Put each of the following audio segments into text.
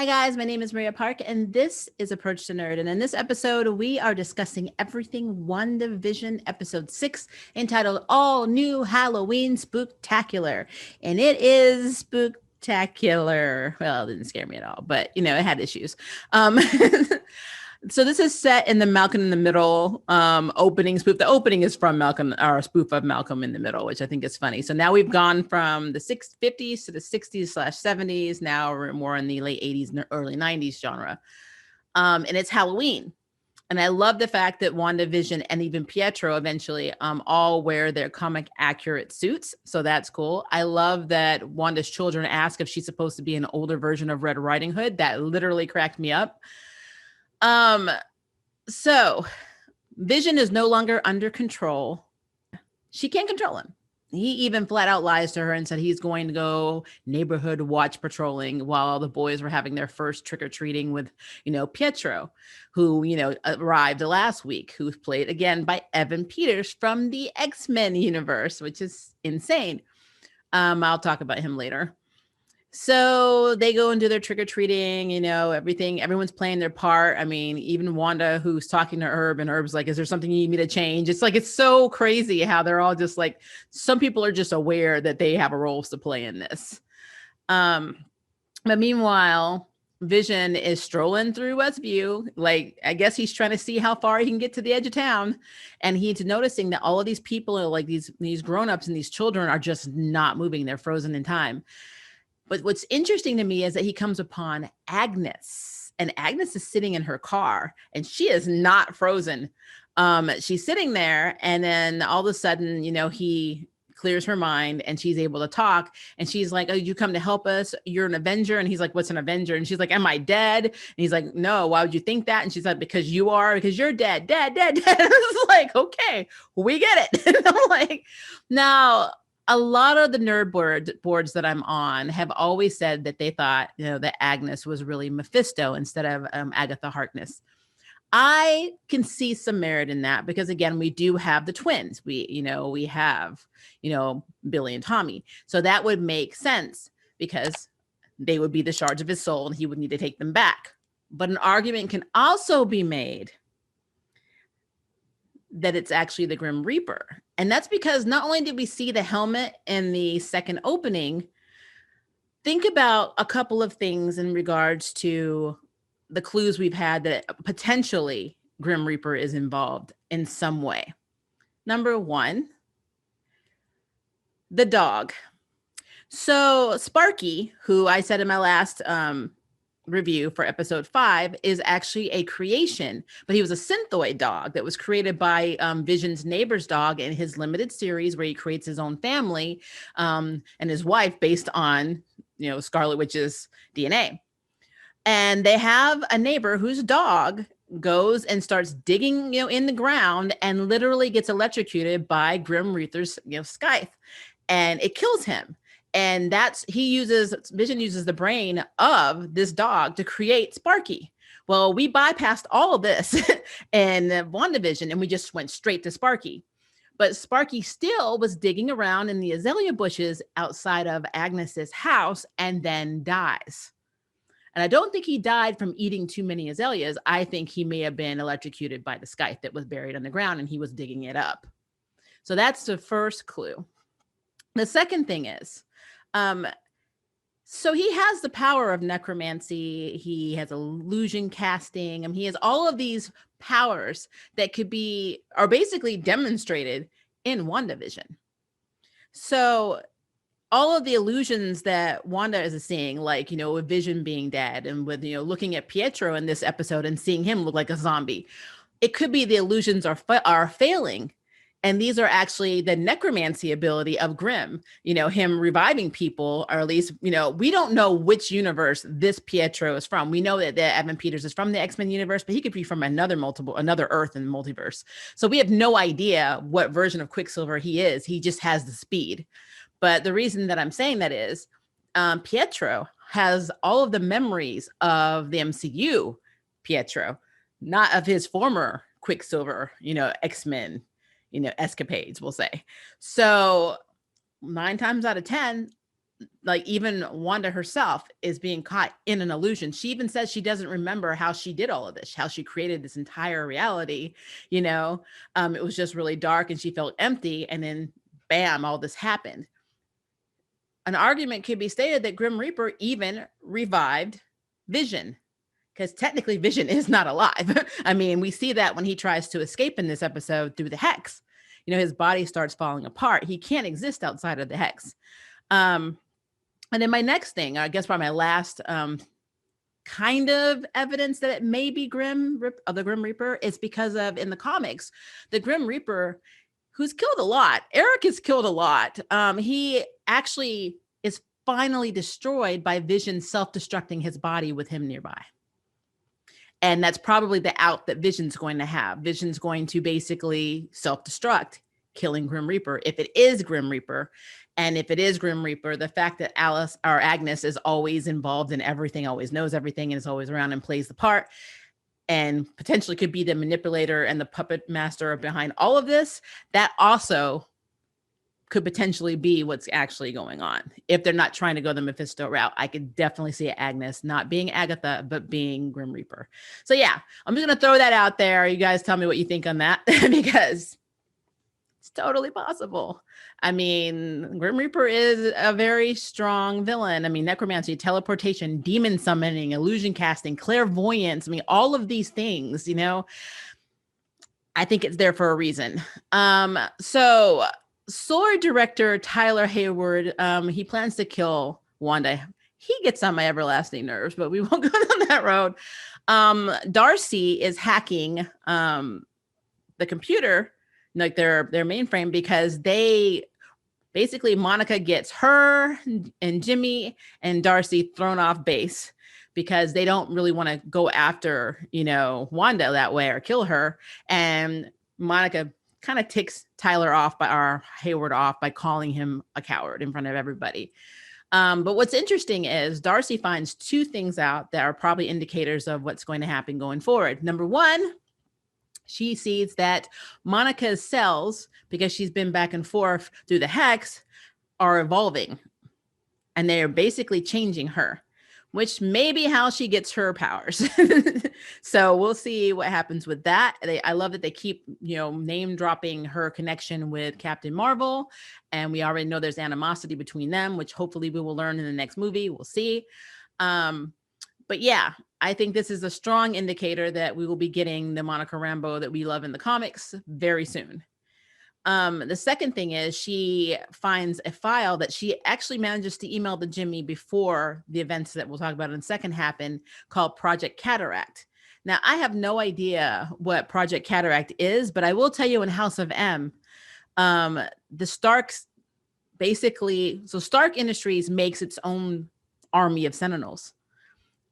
Hi guys, my name is Maria Park and this is Approach to Nerd. And in this episode, we are discussing everything WandaVision episode 6 entitled All New Halloween Spooktacular. And it is spooktacular. Well, it didn't scare me at all, but it had issues. So this is set in the Malcolm in the Middle opening spoof. The opening is from Malcolm, or a spoof of Malcolm in the Middle, which I think is funny. So now we've gone from the 50s to the 60s/70s. Now we're more in the late 80s and early 90s genre. And it's Halloween. And I love the fact that WandaVision and even Pietro eventually all wear their comic accurate suits. So that's cool. I love that Wanda's children ask if she's supposed to be an older version of Red Riding Hood. That literally cracked me up. So Vision is no longer under control. She can't control him. He even flat out lies to her and said he's going to go neighborhood watch patrolling while the boys were having their first trick-or-treating with, Pietro, who, arrived last week, who's played again by Evan Peters from the X-Men universe, which is insane. I'll talk about him later. So they go and do their trick-or-treating, everyone's playing their part. I mean, even Wanda, who's talking to Herb, and Herb's like, is there something you need me to change? It's like, it's so crazy how they're all just like, some people are just aware that they have a role to play in this. But meanwhile, Vision is strolling through Westview. Like, I guess he's trying to see how far he can get to the edge of town. And he's noticing that all of these people are like these grown-ups and these children are just not moving. They're frozen in time. But what's interesting to me is that he comes upon Agnes, and Agnes is sitting in her car and she is not frozen. She's sitting there, and then all of a sudden, he clears her mind and she's able to talk. And she's like, oh, you come to help us? You're an Avenger. And he's like, what's an Avenger? And she's like, am I dead? And he's like, no, why would you think that? And she's like, because you are, because you're dead. And I was like, okay, we get it. And I'm like, now, a lot of the nerd boards that I'm on have always said that they thought, that Agnes was really Mephisto instead of Agatha Harkness. I can see some merit in that because, again, we do have the twins. We have, Billy and Tommy. So that would make sense because they would be the shards of his soul and he would need to take them back. But an argument can also be made that it's actually the Grim Reaper. And that's because not only did we see the helmet in the second opening, think about a couple of things in regards to the clues we've had that potentially Grim Reaper is involved in some way. Number one, the dog. So Sparky, who I said in my last review for episode 5, is actually a creation, but he was a synthoid dog that was created by Vision's neighbor's dog in his limited series where he creates his own family and his wife based on Scarlet Witch's DNA. And they have a neighbor whose dog goes and starts digging in the ground and literally gets electrocuted by Grim Reaper's scythe, and it kills him. And Vision uses the brain of this dog to create Sparky. Well, we bypassed all of this in WandaVision and we just went straight to Sparky. But Sparky still was digging around in the azalea bushes outside of Agnes's house and then dies. And I don't think he died from eating too many azaleas. I think he may have been electrocuted by the scythe that was buried on the ground and he was digging it up. So that's the first clue. The second thing is, so he has the power of necromancy. He has illusion casting. He has all of these powers that are basically demonstrated in WandaVision. So all of the illusions that Wanda is seeing, like, with Vision being dead and with, looking at Pietro in this episode and seeing him look like a zombie, it could be the illusions are failing. And these are actually the necromancy ability of Grimm, him reviving people, or at least, we don't know which universe this Pietro is from. We know that Evan Peters is from the X-Men universe, but he could be from another Earth in the multiverse. So we have no idea what version of Quicksilver he is. He just has the speed. But the reason that I'm saying that is Pietro has all of the memories of the MCU Pietro, not of his former Quicksilver, X-Men, escapades, we'll say. So 9 times out of 10, like even Wanda herself is being caught in an illusion. She even says she doesn't remember how she did all of this, how she created this entire reality. You know, it was just really dark and she felt empty. And then bam, all this happened. An argument could be stated that Grim Reaper even revived Vision, because technically Vision is not alive. I mean, we see that when he tries to escape in this episode through the hex. You know, his body starts falling apart. He can't exist outside of the hex. And then my next thing, I guess probably my last kind of evidence that it may be the Grim Reaper is because of, in the comics, the Grim Reaper, who's killed a lot. Eric has killed a lot. He actually is finally destroyed by Vision self-destructing his body with him nearby. And that's probably the out that Vision's going to have. Vision's going to basically self-destruct, killing Grim Reaper, if it is Grim Reaper. And if it is Grim Reaper, the fact that Alice or Agnes is always involved in everything, always knows everything, and is always around and plays the part, and potentially could be the manipulator and the puppet master behind all of this, that also could potentially be what's actually going on. If they're not trying to go the Mephisto route, I could definitely see Agnes not being Agatha, but being Grim Reaper. So yeah, I'm just going to throw that out there. You guys tell me what you think on that, because it's totally possible. I mean, Grim Reaper is a very strong villain. I mean, necromancy, teleportation, demon summoning, illusion casting, clairvoyance. I mean, all of these things, you know, I think it's there for a reason. So Sword director Tyler Hayward, he plans to kill Wanda. He gets on my everlasting nerves, but we won't go down that road. Darcy is hacking the computer, like their mainframe, because they basically, Monica gets her and Jimmy and Darcy thrown off base because they don't really want to go after, you know, Wanda that way or kill her. And Monica kind of ticks Tyler off Hayward off by calling him a coward in front of everybody. But what's interesting is Darcy finds two things out that are probably indicators of what's going to happen going forward. Number one, she sees that Monica's cells, because she's been back and forth through the hex, are evolving. And they're basically changing her, which may be how she gets her powers. So we'll see what happens with that. I love that they keep, you know, name dropping her connection with Captain Marvel. And we already know there's animosity between them, which hopefully we will learn in the next movie. We'll see. But yeah, I think this is a strong indicator that we will be getting the Monica Rambeau that we love in the comics very soon. The second thing is she finds a file that she actually manages to email to Jimmy before the events that we'll talk about in a second happen, called Project Cataract. Now, I have no idea what Project Cataract is, but I will tell you in House of M, the Starks basically, so Stark Industries makes its own army of Sentinels.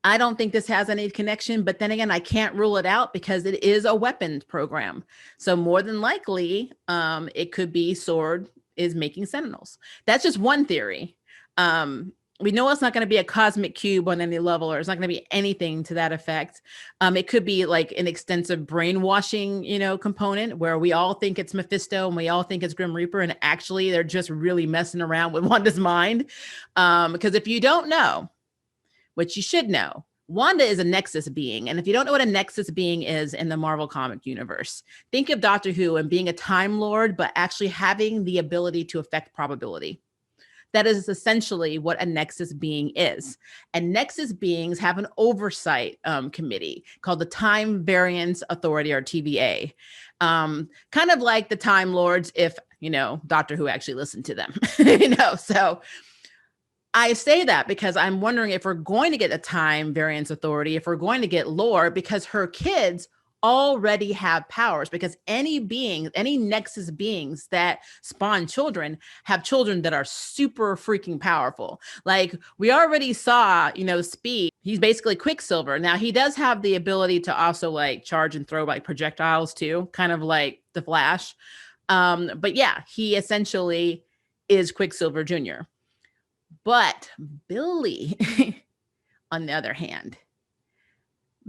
I don't think this has any connection, but then again, I can't rule it out because it is a weapons program. So more than likely, it could be Sword is making Sentinels. That's just one theory. We know it's not going to be a cosmic cube on any level, or it's not going to be anything to that effect. It could be like an extensive brainwashing, you know, component where we all think it's Mephisto and we all think it's Grim Reaper, and actually they're just really messing around with Wanda's mind. Because if you don't know, which you should know, Wanda is a Nexus being. And if you don't know what a Nexus being is in the Marvel comic universe, think of Doctor Who and being a Time Lord, but actually having the ability to affect probability. That is essentially what a Nexus being is. And Nexus beings have an oversight committee called the Time Variance Authority, or TVA. Kind of like the Time Lords, if, you know, Doctor Who actually listened to them, you know, so I say that because I'm wondering if we're going to get a Time Variance Authority, if we're going to get lore, because her kids already have powers, because any Nexus beings that spawn children have children that are super freaking powerful. Like we already saw, you know, Speed, he's basically Quicksilver. Now he does have the ability to also like charge and throw like projectiles too, kind of like the Flash. But yeah, he essentially is Quicksilver Jr. But Billy, on the other hand,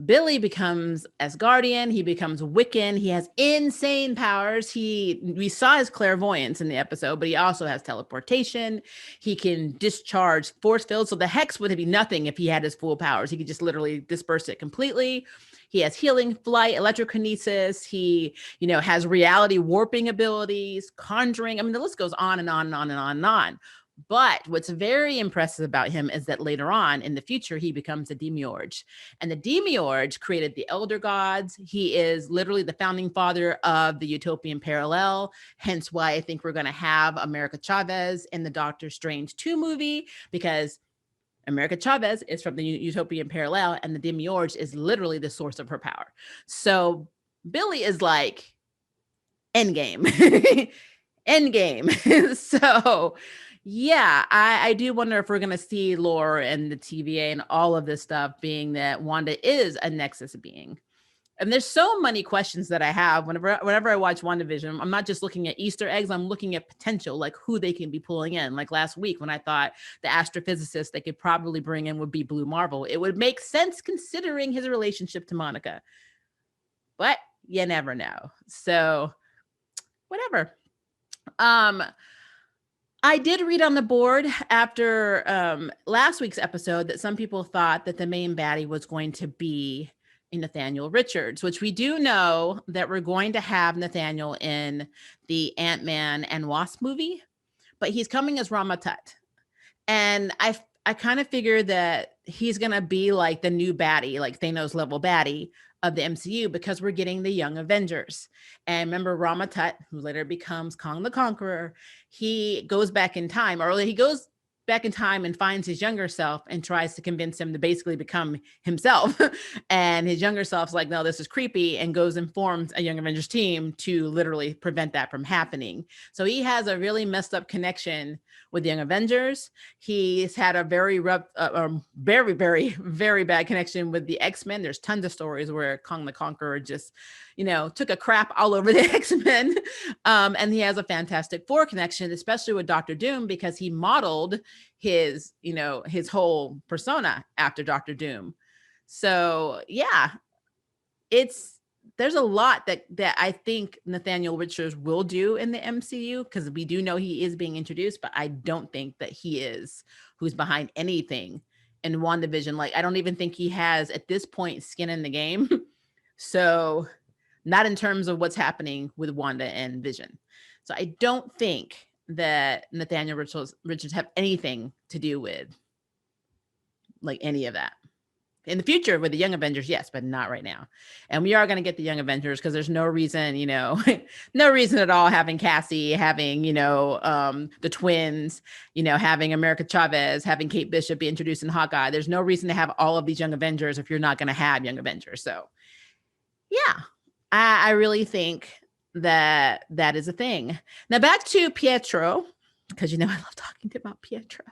Billy becomes Asgardian. He becomes Wiccan. He has insane powers. We saw his clairvoyance in the episode, but he also has teleportation. He can discharge force fields. So the hex would be nothing if he had his full powers. He could just literally disperse it completely. He has healing, flight, electrokinesis. He, has reality warping abilities, conjuring. I mean, the list goes on and on and on and on and on. But what's very impressive about him is that later on in the future, he becomes a demiurge. And the demiurge created the elder gods. He is literally the founding father of the utopian parallel. Hence why I think we're going to have America Chavez in the Doctor Strange 2 movie, because America Chavez is from the utopian parallel, and the demiurge is literally the source of her power. So Billy is like endgame. Endgame. So yeah, I do wonder if we're going to see lore and the TVA and all of this stuff, being that Wanda is a Nexus being. And there's so many questions that I have whenever I watch WandaVision. I'm not just looking at Easter eggs, I'm looking at potential, like who they can be pulling in. Like last week when I thought the astrophysicist they could probably bring in would be Blue Marvel. It would make sense considering his relationship to Monica. But you never know. So whatever. I did read on the board after last week's episode that some people thought that the main baddie was going to be Nathaniel Richards, which we do know that we're going to have Nathaniel in the Ant-Man and Wasp movie, but he's coming as Rama Tut. And I kind of figure that he's going to be like the new baddie, like Thanos level baddie of the MCU, because we're getting the Young Avengers. And remember Rama Tut, who later becomes Kong the Conqueror, he goes back in time, or he goes back in time and finds his younger self and tries to convince him to basically become himself. And his younger self's like, no, this is creepy, and goes and forms a Young Avengers team to literally prevent that from happening. So he has a really messed up connection with Young Avengers. He's had a very very, very, very bad connection with the X-Men. There's tons of stories where Kong the Conqueror just, took a crap all over the X-Men. And he has a Fantastic Four connection, especially with Dr. Doom, because he modeled his whole persona after Dr. Doom. So yeah, there's a lot that I think Nathaniel Richards will do in the MCU, because we do know he is being introduced, but I don't think that he is who's behind anything in WandaVision. Like, I don't even think he has at this point skin in the game. So not in terms of what's happening with Wanda and Vision. So I don't think that Nathaniel Richards have anything to do with like any of that. In the future with the Young Avengers, yes, but not right now. And we are going to get the Young Avengers because there's no reason, no reason at all having Cassie, having, the twins, having America Chavez, having Kate Bishop be introduced in Hawkeye. There's no reason to have all of these Young Avengers if you're not going to have Young Avengers. So yeah, I really think that is a thing. Now back to Pietro, because I love talking about Pietro.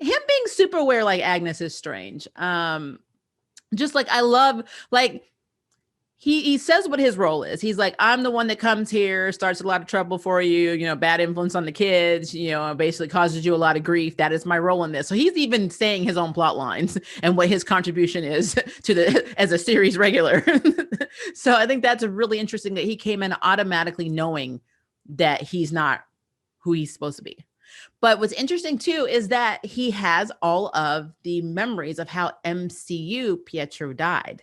Him being super aware like Agnes is strange. Just like I love, like he says what his role is. He's like, I'm the one that comes here, starts a lot of trouble for you, bad influence on the kids, basically causes you a lot of grief. That is my role in this. So he's even saying his own plot lines and what his contribution is to as a series regular. So I think that's really interesting that he came in automatically knowing that he's not who he's supposed to be. But what's interesting too is that he has all of the memories of how MCU Pietro died.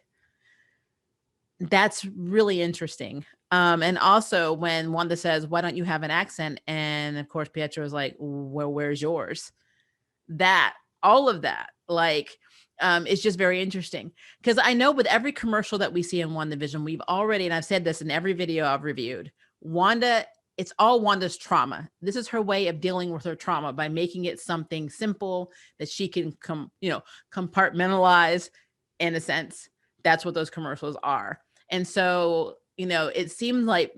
That's really interesting. And also when Wanda says, why don't you have an accent? And of course, Pietro is like, well, where's yours? All of that, like, it's just very interesting. Because I know with every commercial that we see in WandaVision, we've already, and I've said this in every video I've reviewed, it's all Wanda's trauma. This is her way of dealing with her trauma by making it something simple that she can compartmentalize in a sense. That's what those commercials are. And so, it seemed like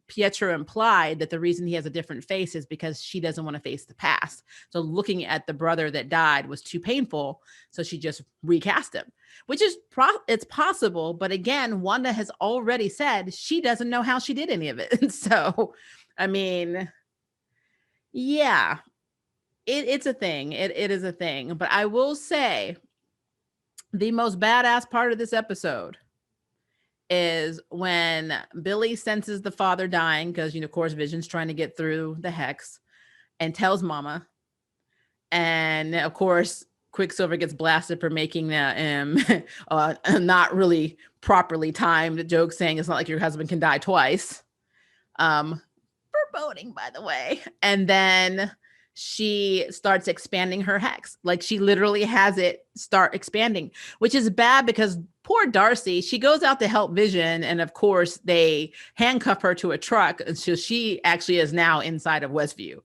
Pietro implied that the reason he has a different face is because she doesn't want to face the past. So looking at the brother that died was too painful. So she just recast him, which is it's possible. But again, Wanda has already said she doesn't know how she did any of it. So, I mean, yeah, it's a thing. It is a thing. But I will say The most badass part of this episode is when Billy senses the father dying, because, of course, Vision's trying to get through the hex, and tells Mama. And of course, Quicksilver gets blasted for making that not really properly timed joke, saying it's not like your husband can die twice. Foreboding, by the way. And then she starts expanding her hex. Like, she literally has it start expanding, which is bad because poor Darcy, she goes out to help Vision, and of course they handcuff her to a truck, and so she actually is now inside of Westview.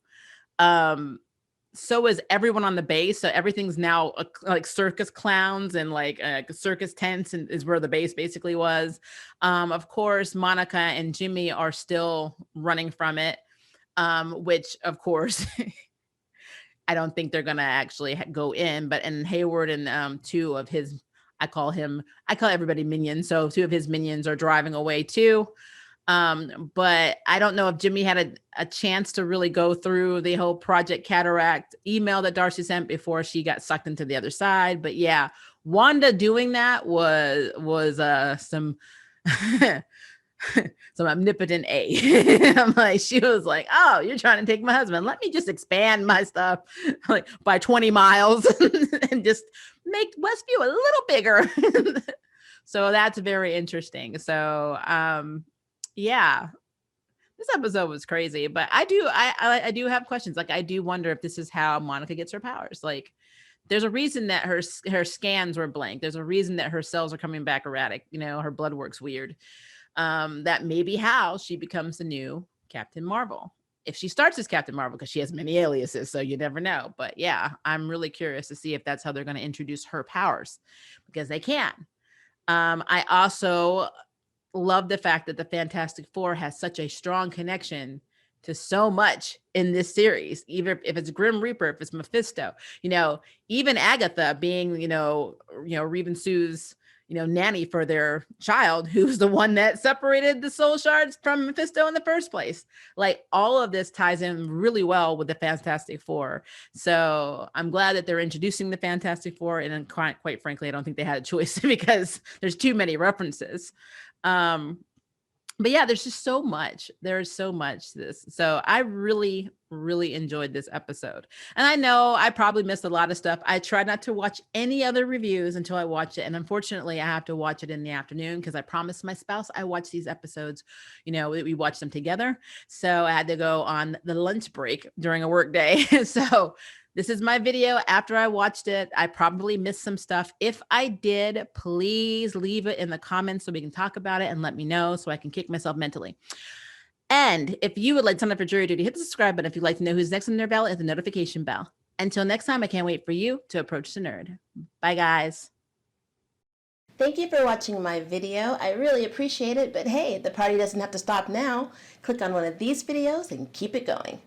So is everyone on the base. So everything's now like circus clowns and like circus tents, and is where the base basically was. Of course, Monica and Jimmy are still running from it, which of course I don't think they're gonna actually go in. But and Hayward and two of his, I call everybody minions. So two of his minions are driving away too. But I don't know if Jimmy had a chance to really go through the whole Project Cataract email that Darcy sent before she got sucked into the other side. But yeah, Wanda doing that was some some omnipotent A. I'm like, she was like, oh, you're trying to take my husband. Let me just expand my stuff like by 20 miles and just make Westview a little bigger. So that's very interesting. So yeah, this episode was crazy, but I do have questions. Like, I do wonder if this is how Monica gets her powers. Like, there's a reason that her scans were blank. There's a reason that her cells are coming back erratic. Her blood works weird. That may be how she becomes the new Captain Marvel. If she starts as Captain Marvel, because she has many aliases, so you never know. But yeah, I'm really curious to see if that's how they're going to introduce her powers, because they can. I also love the fact that the Fantastic Four has such a strong connection to so much in this series, even if it's Grim Reaper, if it's Mephisto, even Agatha being, Reeve Sue's, nanny for their child, who's the one that separated the soul shards from Mephisto in the first place. Like, all of this ties in really well with the Fantastic Four. So I'm glad that they're introducing the Fantastic Four. And quite frankly, I don't think they had a choice because there's too many references. But yeah, there's just so much. There's so much to this. So I really, really enjoyed this episode. And I know I probably missed a lot of stuff. I tried not to watch any other reviews until I watched it. And unfortunately, I have to watch it in the afternoon because I promised my spouse I watch these episodes. We watch them together. So I had to go on the lunch break during a work day. So this is my video after I watched it. I probably missed some stuff. If I did, please leave it in the comments so we can talk about it and let me know so I can kick myself mentally. And if you would like to sign up for jury duty, hit the subscribe button. If you'd like to know who's next on their ballot, hit the notification bell. Until next time, I can't wait for you to approach the nerd. Bye, guys. Thank you for watching my video. I really appreciate it, but hey, the party doesn't have to stop now. Click on one of these videos and keep it going.